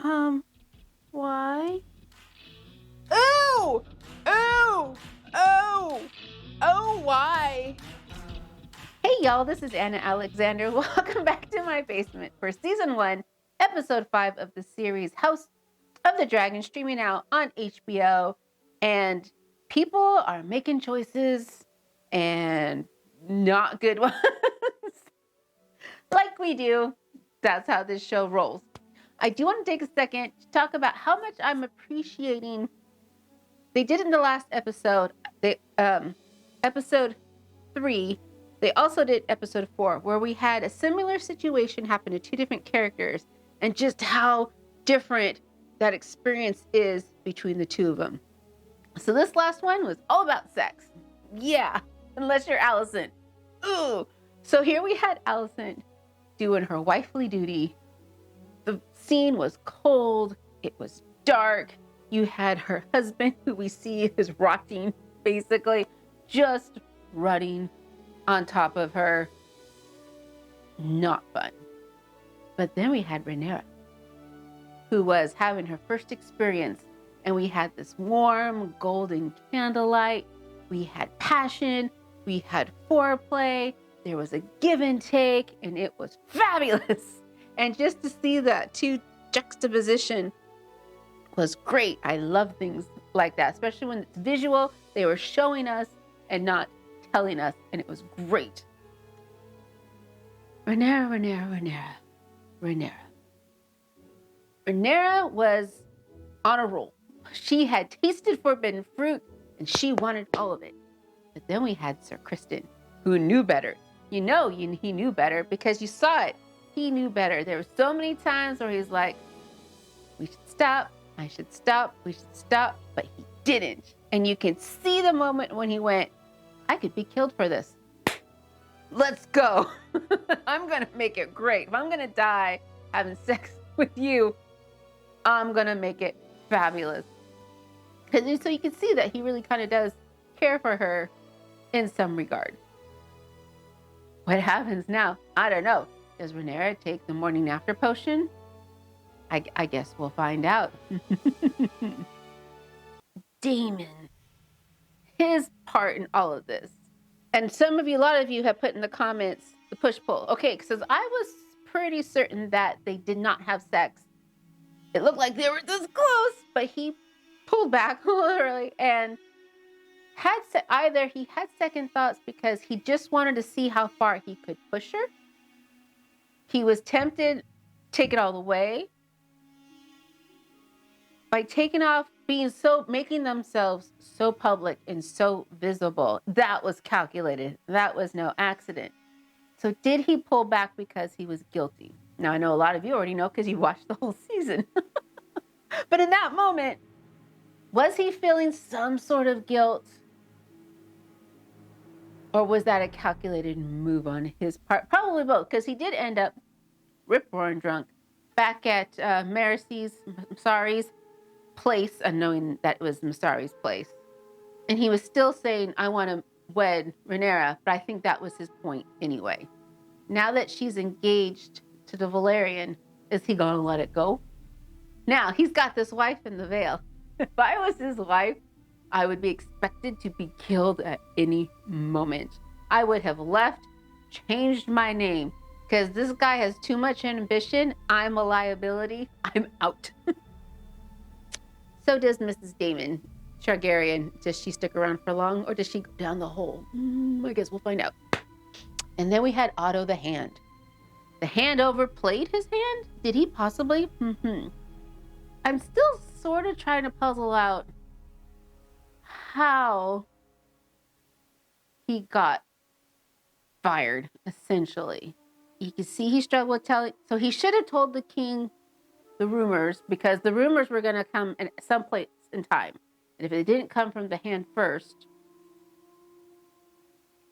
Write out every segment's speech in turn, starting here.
Why? Ooh! Ooh! Oh! Oh, why? Hey, y'all, this is Anna Alexander. Welcome back to my basement for season 1, episode 5 of the series House of the Dragon, streaming out on HBO. And people are making choices and not good ones. Like we do. That's how this show rolls. I do want to take a second to talk about how much I'm appreciating. They did in the last episode, episode 3. They also did episode 4, where we had a similar situation happen to 2 different characters, and just how different that experience is between the 2 of them. So this last one was all about sex. Yeah, unless you're Alicent. Ooh. So here we had Alicent doing her wifely duty. The scene was cold. It was dark. You had her husband, who we see is rotting, basically, just rotting on top of her. Not fun. But then we had Rhaenyra, who was having her first experience, and we had this warm golden candlelight. We had passion. We had foreplay. There was a give and take, and it was fabulous. And just to see that 2 juxtaposition was great. I love things like that, especially when it's visual. They were showing us and not telling us, and it was great. Rhaenyra was on a roll. She had tasted forbidden fruit, and she wanted all of it. But then we had Sir Criston, who knew better. He knew better because you saw it. He knew better. There were so many times where he's like, we should stop, I should stop, we should stop, but he didn't. And you can see the moment when he went, I could be killed for this. Let's go. I'm going to make it great. If I'm going to die having sex with you, I'm going to make it fabulous. And so you can see that he really kind of does care for her in some regard. What happens now? I don't know. Does Rhaenyra take the morning after potion? I guess we'll find out. Daemon. His part in all of this. And a lot of you have put in the comments the push-pull. Okay, because I was pretty certain that they did not have sex. It looked like they were this close, but he pulled back literally and either he had second thoughts because he just wanted to see how far he could push her. He was tempted to take it all the way. By taking off, making themselves so public and so visible, that was calculated. That was no accident. So did he pull back because he was guilty? Now, I know a lot of you already know because you watched the whole season. But in that moment, was he feeling some sort of guilt? Or was that a calculated move on his part? Probably both, because he did end up rip-roaring drunk back at Mary's place, unknowing that it was Mysary's place. And he was still saying, I want to wed Rhaenyra, but I think that was his point anyway. Now that she's engaged to the Valyrian, is he going to let it go? Now, he's got this wife in the Vale. If I was his wife, I would be expected to be killed at any moment. I would have left, changed my name, because this guy has too much ambition. I'm a liability. I'm out. So does Mrs. Daemon Targaryen. Does she stick around for long, or does she go down the hole? I guess we'll find out. And then we had Otto the Hand. The Hand overplayed his hand? Did he possibly? I'm still sort of trying to puzzle out how he got fired, essentially. You can see he struggled with telling. So he should have told the king the rumors, because the rumors were going to come in some place in time. And if it didn't come from the Hand first,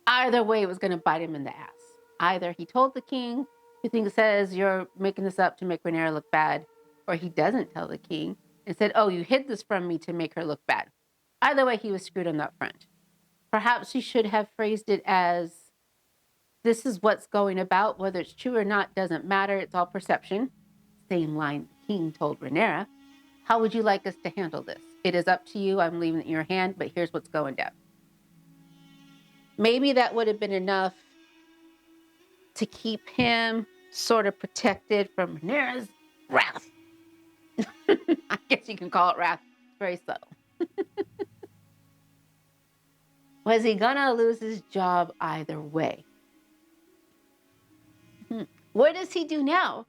either way, it was going to bite him in the ass. Either he told the king, who says you're making this up to make Rhaenyra look bad, or he doesn't tell the king and said, oh, you hid this from me to make her look bad. Either way, he was screwed on that front. Perhaps he should have phrased it as, this is what's going about. Whether it's true or not doesn't matter. It's all perception. Same line king told Rhaenyra. How would you like us to handle this? It is up to you. I'm leaving it in your hand, but here's what's going down. Maybe that would have been enough to keep him sort of protected from Rhaenyra's wrath. I guess you can call it wrath. It's very subtle. Was he gonna lose his job either way? What does he do now?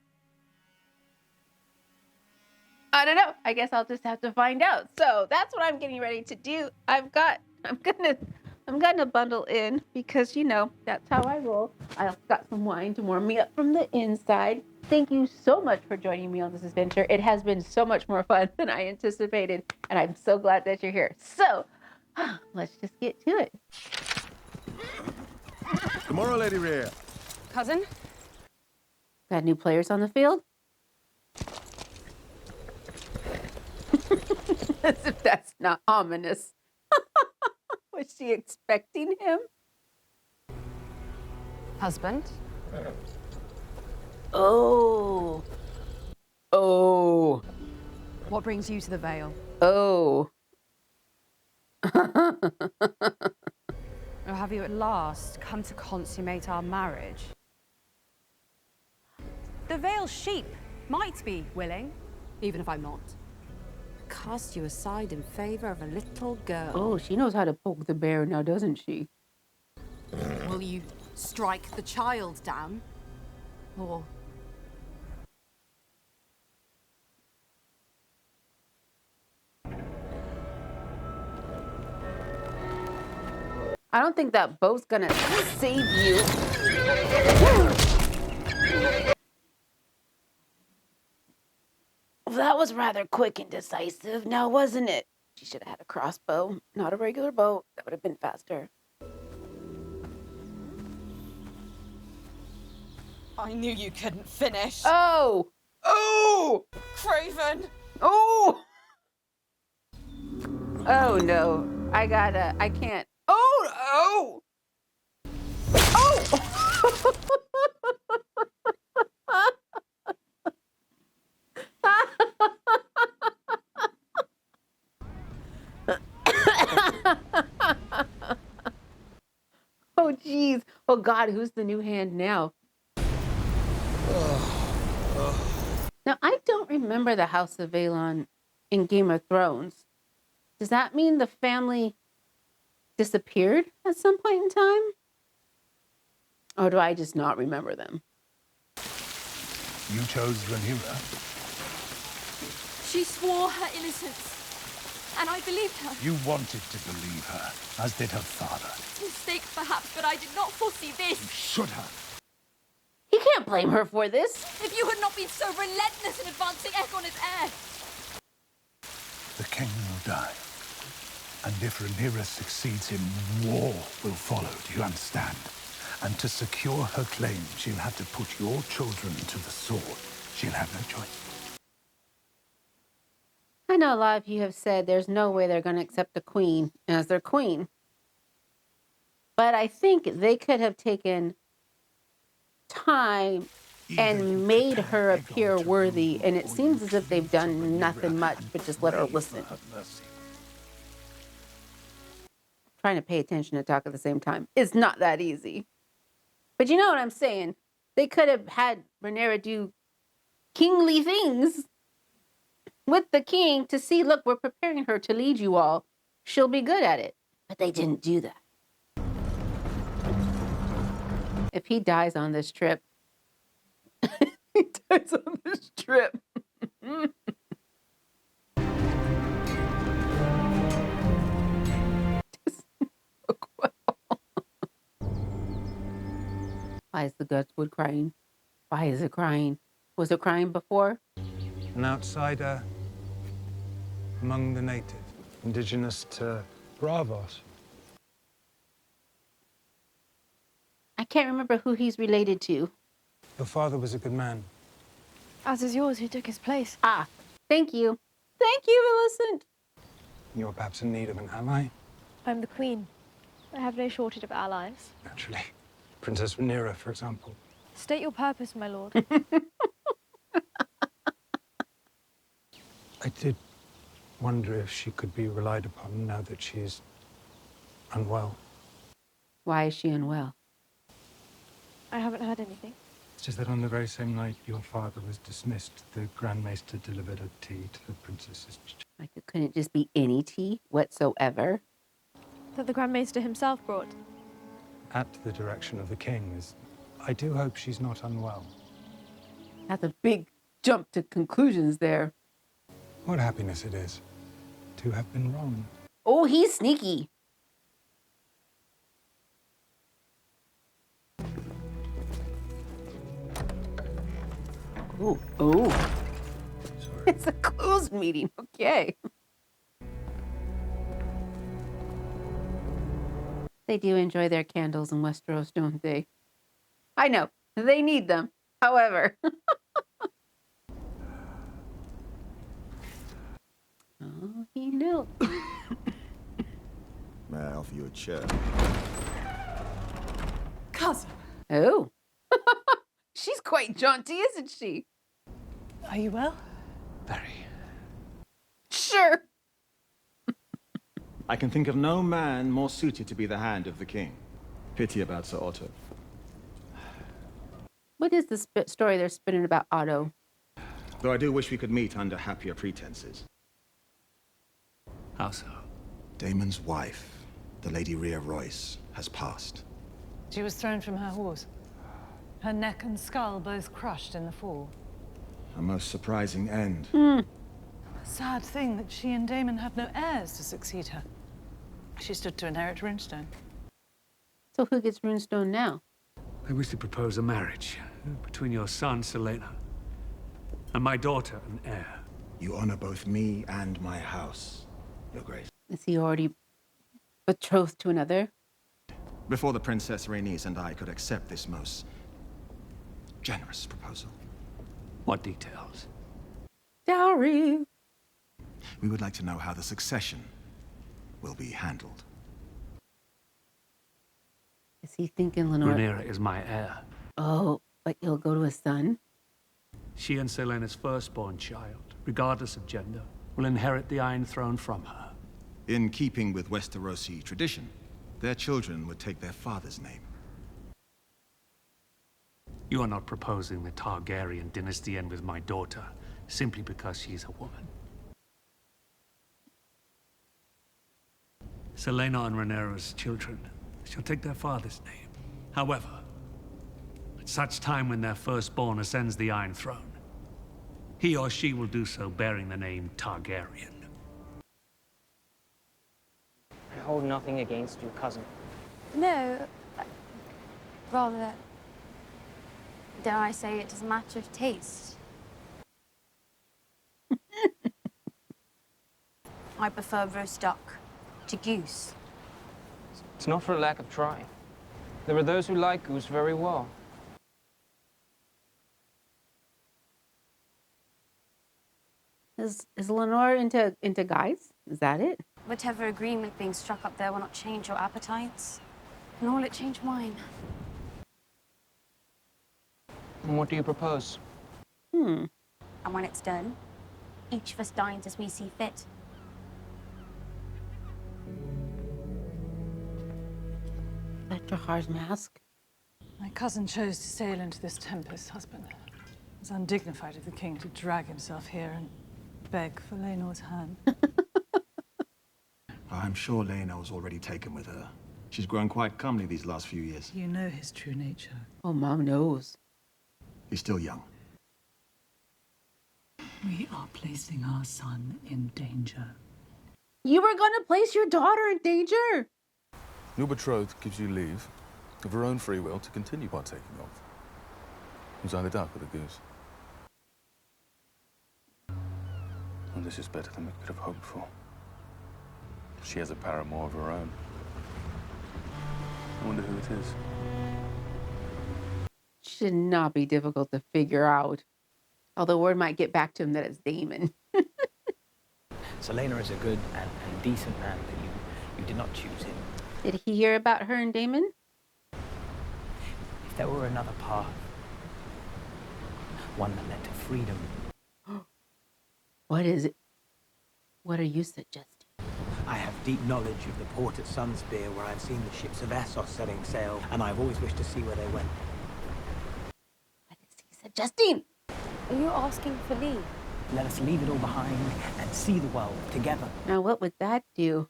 I don't know. I guess I'll just have to find out. So that's what I'm getting ready to do. I'm gonna bundle in because that's how I roll. I've got some wine to warm me up from the inside. Thank you so much for joining me on this adventure. It has been so much more fun than I anticipated, and I'm so glad that you're here. So let's just get to it. Tomorrow, Lady Rhea. Cousin? Got new players on the field? As if that's not ominous. Was she expecting him? Husband? Oh. Oh. What brings you to the Vale? Oh. Or have you at last come to consummate our marriage? The Vale sheep might be willing, even if I'm not. Cast you aside in favor of a little girl. Oh, she knows how to poke the bear now, doesn't she? Will you strike the child down? Or... I don't think that boat's gonna save you. That was rather quick and decisive, now wasn't it? She should have had a crossbow, not a regular bow. That would have been faster. I knew you couldn't finish. Oh! Oh! Craven! Oh! Oh no. I can't. Oh! Oh! Oh! Oh, geez. Oh, God, who's the new hand now? Now, I don't remember the House of Valon in Game of Thrones. Does that mean the family disappeared at some point in time? Or do I just not remember them? You chose Rhaenyra. She swore her innocence, and I believed her. You wanted to believe her, as did her father. Mistake, perhaps, but I did not foresee this. You should have. He can't blame her for this. If you had not been so relentless in advancing Aegon as heir. The king will die. And if Rhaenyra succeeds him, war will follow, do you understand? And to secure her claim, she'll have to put your children to the sword. She'll have no choice. I know a lot of you have said there's no way they're going to accept the queen as their queen. But I think they could have taken time and made her appear worthy. And it seems as if they've done nothing much but just let her listen. Trying to pay attention and talk at the same time. It's not that easy. But you know what I'm saying? They could have had Rhaenyra do kingly things with the king to see, look, we're preparing her to lead you all. She'll be good at it. But they didn't do that. If he dies on this trip, he dies on this trip. Why is the Gutswood crying? Why is it crying? Was it crying before? An outsider among the natives, indigenous to Bravos. I can't remember who he's related to. Your father was a good man. As is yours, who took his place. Ah, thank you. Thank you, Millicent. You're perhaps in need of an ally, I'm the queen. I have no shortage of allies. naturally. Princess Rhaenyra, for example. State your purpose, my lord. I did wonder if she could be relied upon now that she's unwell. Why is she unwell? I haven't heard anything. It's just that on the very same night your father was dismissed, the Grand Maester delivered a tea to the princess's Like it couldn't just be any tea whatsoever. That the Grand Maester himself brought. at the direction of the king. I do hope she's not unwell. That's a big jump to conclusions there. What happiness it is to have been wrong. Oh, he's sneaky. Oh, oh. Sorry. It's a closed meeting. Okay. They do enjoy their candles in Westeros, don't they? I know. They need them. However. Oh, he knew. May I offer you a chair? Cousin, Oh. She's quite jaunty, isn't she? are you well? Very. Sure. I can think of no man more suited to be the hand of the king. Pity about Sir Otto. What is the story they're spinning about Otto? Though I do wish we could meet under happier pretenses. How so? Daemon's wife, the Lady Rhea Royce, has passed. She was thrown from her horse. Her neck and skull both crushed in the fall. A most surprising end. Sad thing that she and Daemon have no heirs to succeed her. She stood to inherit Runestone. So who gets Runestone now? I wish to propose a marriage between your son, Laenor, and my daughter, an heir. You honor both me and my house, Your Grace. Is he already betrothed to another? Before the Princess Rhaenys and I could accept this most generous proposal, What details? Dowry. we would like to know how the succession will be handled. Is he thinking Lenore? Rhaenyra is my heir. Oh, like he'll go to his son? She and Selena's firstborn child, regardless of gender, will inherit the Iron Throne from her. In keeping with Westerosi tradition, their children would take their father's name. You are not proposing the Targaryen dynasty end with my daughter, simply because she's a woman. Laenor and Rhaenyra's children shall take their father's name. However, at such time when their firstborn ascends the Iron Throne, he or she will do so bearing the name Targaryen. I hold nothing against you, cousin. No, rather, dare I say it is a matter of taste. I prefer roast duck to goose. It's not for a lack of trying. There are those who like goose very well. Is Lenore into guys? Is that it? Whatever agreement being struck up there will not change your appetites, nor will it change mine. And what do you propose? And when it's done, each of us dines as we see fit. That Jahar's mask? My cousin chose to sail into this tempest, husband. It's undignified of the king to drag himself here and beg for Laenor's hand. I'm sure Laenor was already taken with her. She's grown quite comely these last few years. You know his true nature. Oh, Mom knows. He's still young. We are placing our son in danger. You were gonna place your daughter in danger. Your betrothed gives you leave, of her own free will, to continue partaking of. Who's either duck or the goose. And this is better than we could have hoped for. She has a paramour of her own. I wonder who it is. Should not be difficult to figure out. Although word might get back to him that it's Daemon. So Laenor is a good and decent man, but you did not choose him. Did he hear about her and Daemon? If there were another path, one that led to freedom. What is it? What are you suggesting? I have deep knowledge of the port at Sunspear, where I've seen the ships of Essos setting sail, and I've always wished to see where they went. What is he suggesting? Are you asking for leave? Let us leave it all behind and see the world together. Now, what would that do?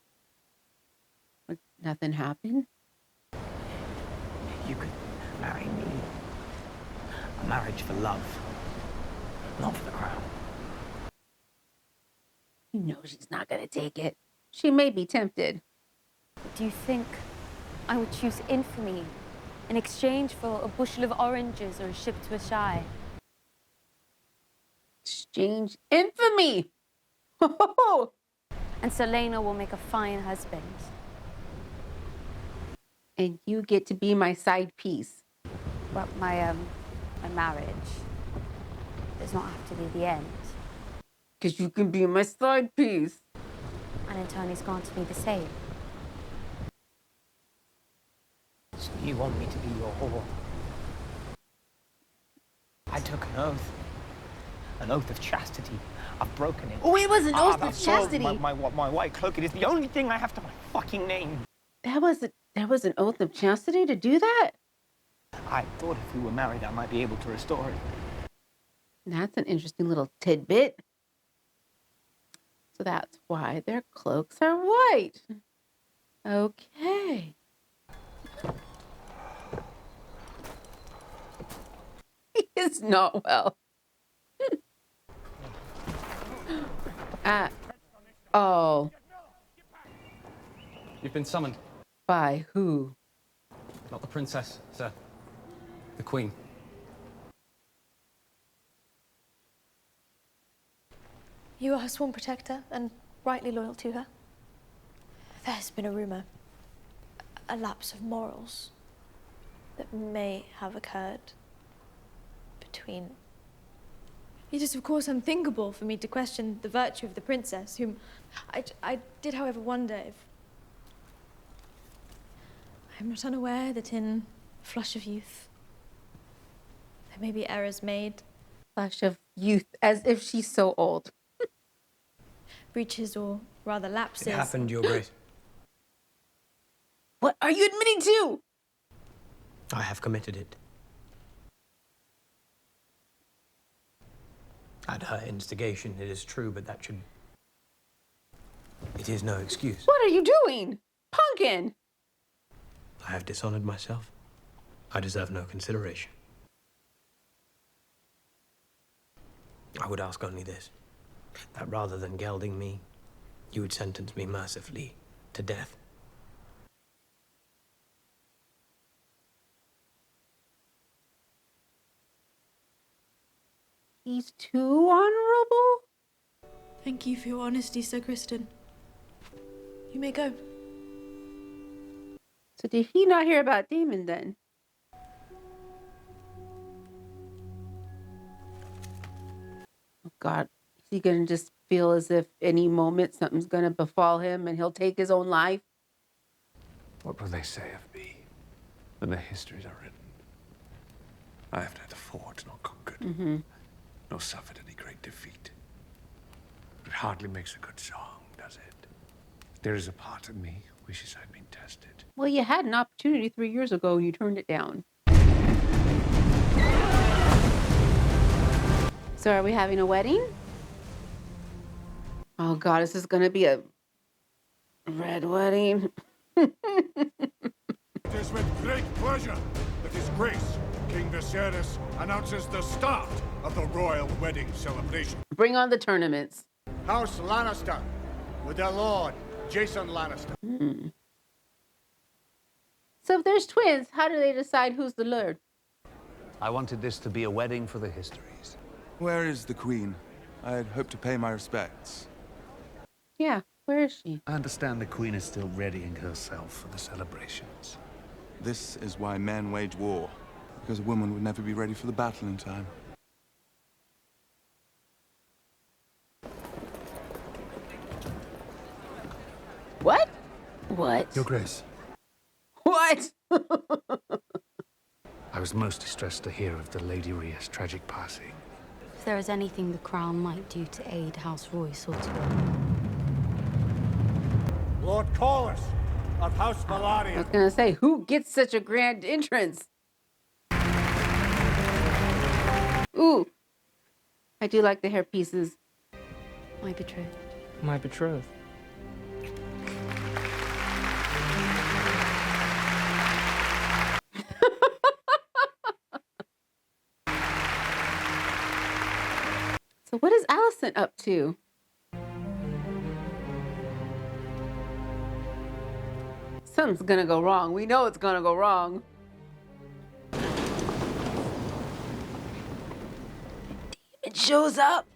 Would nothing happen? You could marry me. A marriage for love, not for the crown. You know she's not going to take it. She may be tempted. Do you think I would choose infamy in exchange for a bushel of oranges or a ship to a shy? Exchange infamy! And so Laenor will make a fine husband. And you get to be my side piece. Well, my marriage does not have to be the end. Because you can be my side piece. And in turn, he's going to be the same. So you want me to be your whore? I took an oath of chastity. I've broken it. Oh, it was an oath of chastity. My white cloak. It is the only thing I have to my fucking name. That was an oath of chastity to do that? I thought if we were married, I might be able to restore it. That's an interesting little tidbit. So that's why their cloaks are white. Okay. He is not well. Oh. You've been summoned. By who? Not the princess, sir. The queen. You are her sworn protector and rightly loyal to her. There has been a rumor, a lapse of morals that may have occurred between. It is, of course, unthinkable for me to question the virtue of the princess, whom I did, however, wonder if. I am not unaware that in a flush of youth, there may be errors made. Flush of youth, as if she's so old. Breaches, or rather lapses. It happened, Your Grace. What are you admitting to? I have committed it. At her instigation, it is true, but that should... It is no excuse. What are you doing? Pumpkin! I have dishonored myself. I deserve no consideration. I would ask only this, that rather than gelding me, you would sentence me mercifully to death. He's too honorable? Thank you for your honesty, Sir Criston. You may go. So did he not hear about Daemon then? Oh God, is he gonna just feel as if any moment something's gonna befall him and he'll take his own life? What will they say of me when the histories are written? I have neither fought nor conquered, nor suffered any great defeat. It hardly makes a good song, does it? There is a part of me wishes I'd been tested. Well, you had an opportunity 3 years ago and you turned it down. So are we having a wedding? Oh God, is this gonna be a red wedding? It is with great pleasure that His Grace, King Viserys, announces the start of the royal wedding celebration. Bring on the tournaments. House Lannister with their lord, Jason Lannister. So if there's twins, how do they decide who's the lord? I wanted this to be a wedding for the histories. Where is the Queen? I had hoped to pay my respects. Yeah, where is she? I understand the Queen is still readying herself for the celebrations. This is why men wage war, because a woman would never be ready for the battle in time. What? What? Your Grace. What? I was most distressed to hear of the Lady Rhea's tragic passing. If there is anything the Crown might do to aid House Royce or to Lord Corlys of House I Valyrian. was gonna say, who gets such a grand entrance? Ooh, I do like the hair pieces. My betrothed. My betrothed. So what is Allison up to? Something's gonna go wrong. We know it's gonna go wrong. It shows up.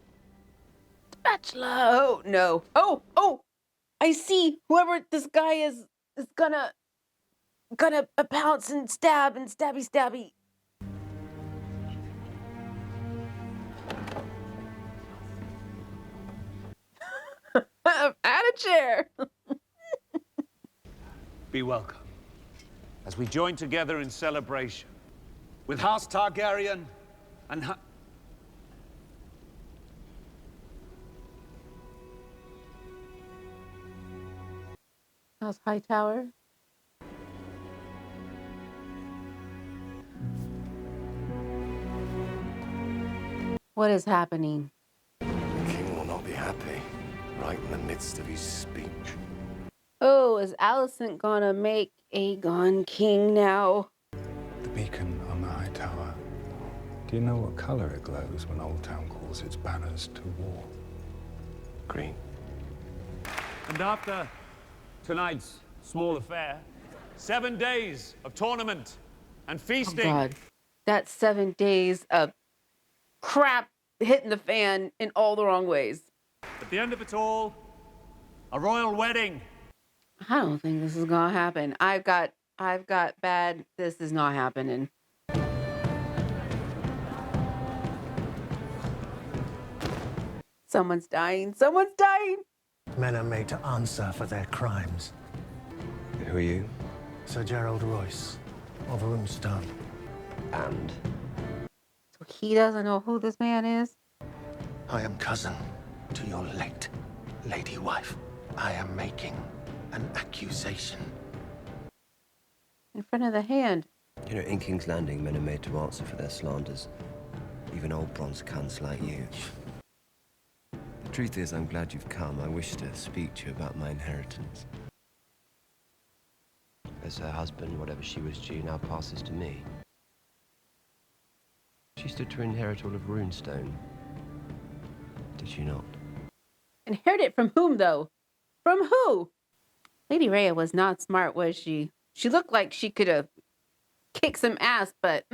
Spatula. Oh no. Oh, I see. Whoever this guy is gonna pounce and stab and stabby. Add a chair. Be welcome, as we join together in celebration with House Targaryen and House Hightower. What is happening? The king will not be happy, right in the midst of his speech. Oh, is Alicent gonna make Aegon king now? The beacon on the high tower. Do you know what color it glows when Old Town calls its banners to war? Green. And after tonight's small affair, 7 days of tournament and Oh feasting. God, that's 7 days of crap hitting the fan in all the wrong ways. At the end of it all, a royal wedding. I don't think this is gonna happen. I've got bad. This is not happening. Someone's dying. Someone's dying. Men are made to answer for their crimes. Who are you? Sir Gerald Royce of Runestone. And? So he doesn't know who this man is? I am cousin to your late lady wife. I am making an accusation. In front of the hand. You know, in King's Landing, men are made to answer for their slanders. Even old bronze cunts like you. The truth is, I'm glad you've come. I wish to speak to you about my inheritance. As her husband, whatever she was due now passes to me. She stood to inherit all of Runestone. Did she not? Inherit it from whom, though? From who? Lady Rhea was not smart, was she? She looked like she could have kicked some ass, but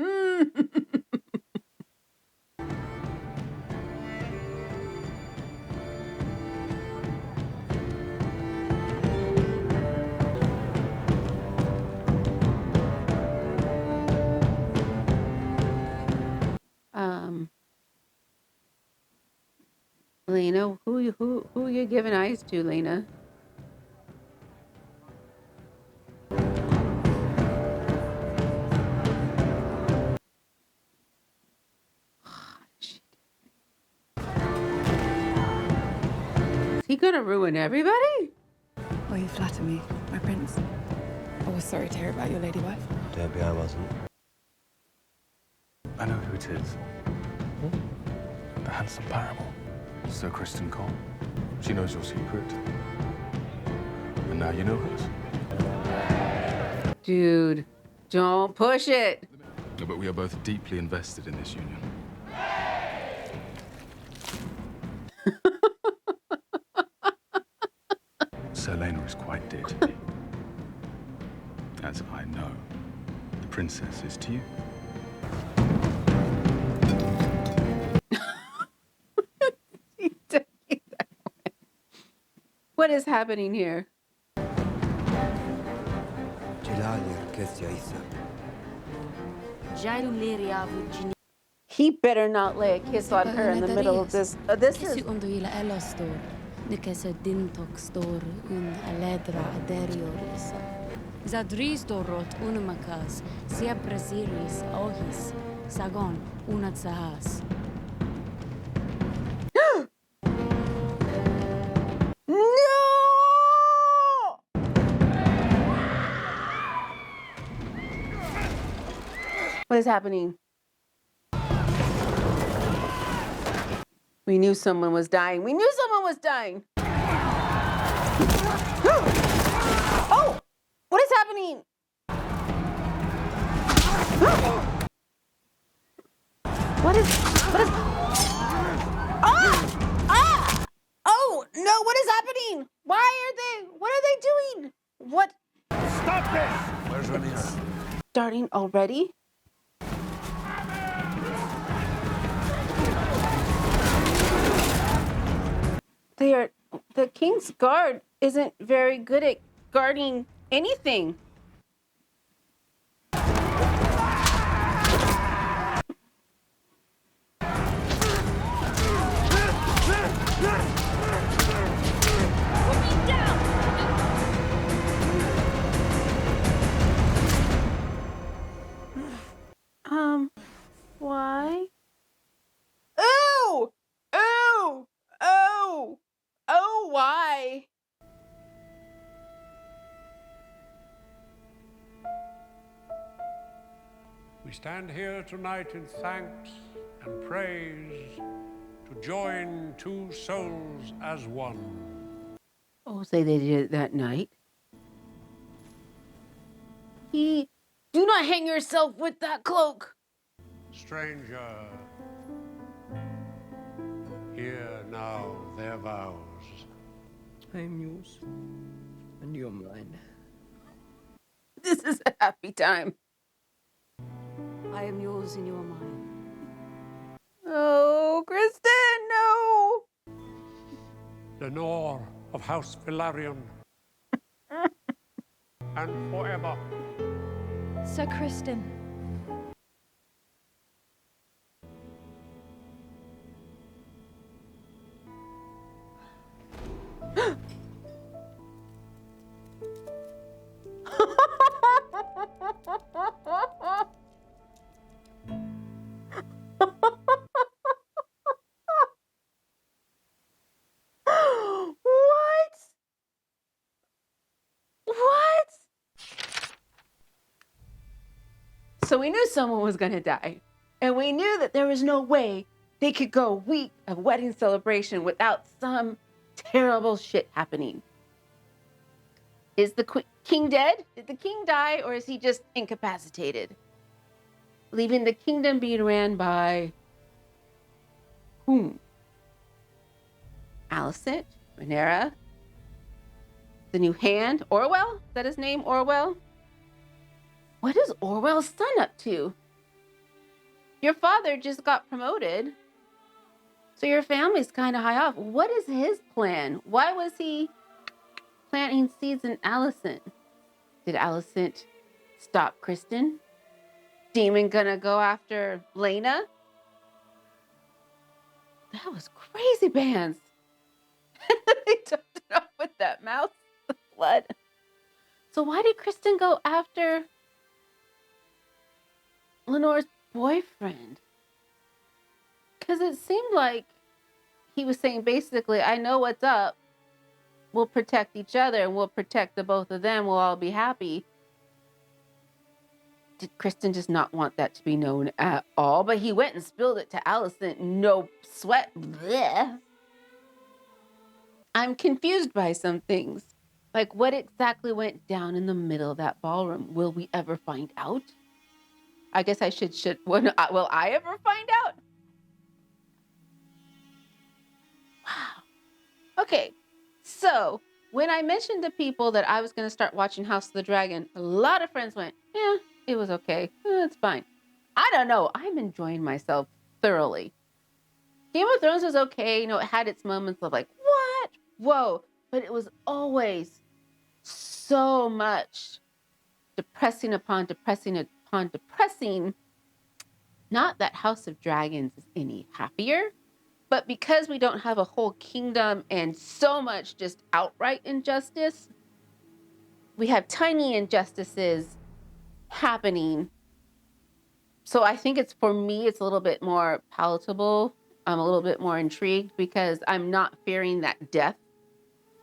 Lena, who you giving eyes to, Lena? Is he gonna ruin everybody? Oh, you flatter me, my prince. I was sorry to hear about your lady wife. Don't be, I wasn't. I know who it is. The handsome parable. Sir Criston Cole. She knows your secret. And now you know hers. Dude, don't push it. No, but we are both deeply invested in this union. Sir Laenor is quite dear to me. As I know, the princess is to you. What is happening here? He better not lay a kiss on her in the middle of this. This is. Zadristorot unamakas, sia brasilis ohis, sagon unatsahas. No! What is happening? We knew someone was dying. We knew someone was dying. Oh! What is happening? What is... Ah! Oh, no, what is happening? What are they doing? What? Stop this! Where's Rhaenyra? Starting already? The King's Guard isn't very good at guarding anything. Why? Ooh! Ooh! Oh! Oh, why? We stand here tonight in thanks and praise to join two souls as one. Oh, say they did it that night. Do not hang yourself with that cloak. Stranger, hear now their vows. I am yours, and you're mine. This is a happy time. I am yours and you are mine. Oh, Criston, no! Laenor of House Velaryon. And forever. Sir Criston. What? So we knew someone was gonna die. And we knew that there was no way they could go a week of wedding celebration without some terrible shit happening. Is the king dead? Did the king die, or is he just incapacitated? Leaving the kingdom being ran by whom? Alicent? Rhaenyra? The new hand? Orwell? Is that his name, Orwell? What is Orwell's son up to? Your father just got promoted, so your family's kind of high off. What is his plan? Why was he planting seeds in Alicent? Did Alicent stop Criston? Daemon gonna go after Laena? That was crazy pants. They topped it off with that mouth blood. So why did Criston go after Laenor's boyfriend? Because it seemed like he was saying basically, I know what's up. We'll protect each other and we'll protect the both of them. We'll all be happy. Did Criston just not want that to be known at all? But he went and spilled it to Alicent. No sweat. Blech. I'm confused by some things. Like, what exactly went down in the middle of that ballroom? Will we ever find out? I guess I should will I ever find out? Wow. Okay, so when I mentioned to people that I was going to start watching House of the Dragon, a lot of friends went, yeah, it was okay. It's fine. I don't know. I'm enjoying myself thoroughly. Game of Thrones was okay. You know, it had its moments of like, what? Whoa. But it was always so much depressing upon depressing upon depressing. Not that House of Dragons is any happier, but because we don't have a whole kingdom and so much just outright injustice, we have tiny injustices happening. So I think for me, it's a little bit more palatable. I'm a little bit more intrigued because I'm not fearing that death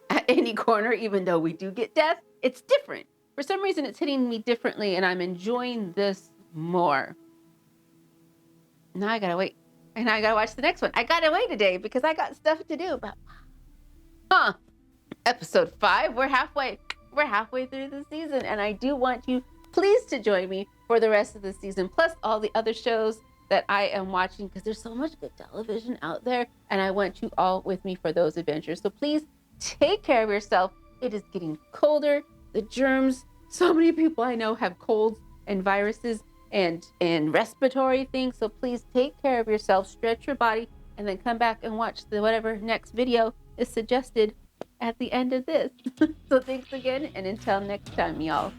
at any corner, even though we do get death. It's different. For some reason, it's hitting me differently, and I'm enjoying this more. Now I gotta wait. And I gotta watch the next one. I gotta wait a day because I got stuff to do. But episode 5, we're halfway through the season, and I do want you please to join me for the rest of the season, plus all the other shows that I am watching, because there's so much good television out there, and I want you all with me for those adventures. So please take care of yourself. It is getting colder. The germs, so many people I know have colds and viruses and respiratory things. So please take care of yourself, stretch your body, and then come back and watch the whatever next video is suggested at the end of this. So thanks again, and until next time, y'all.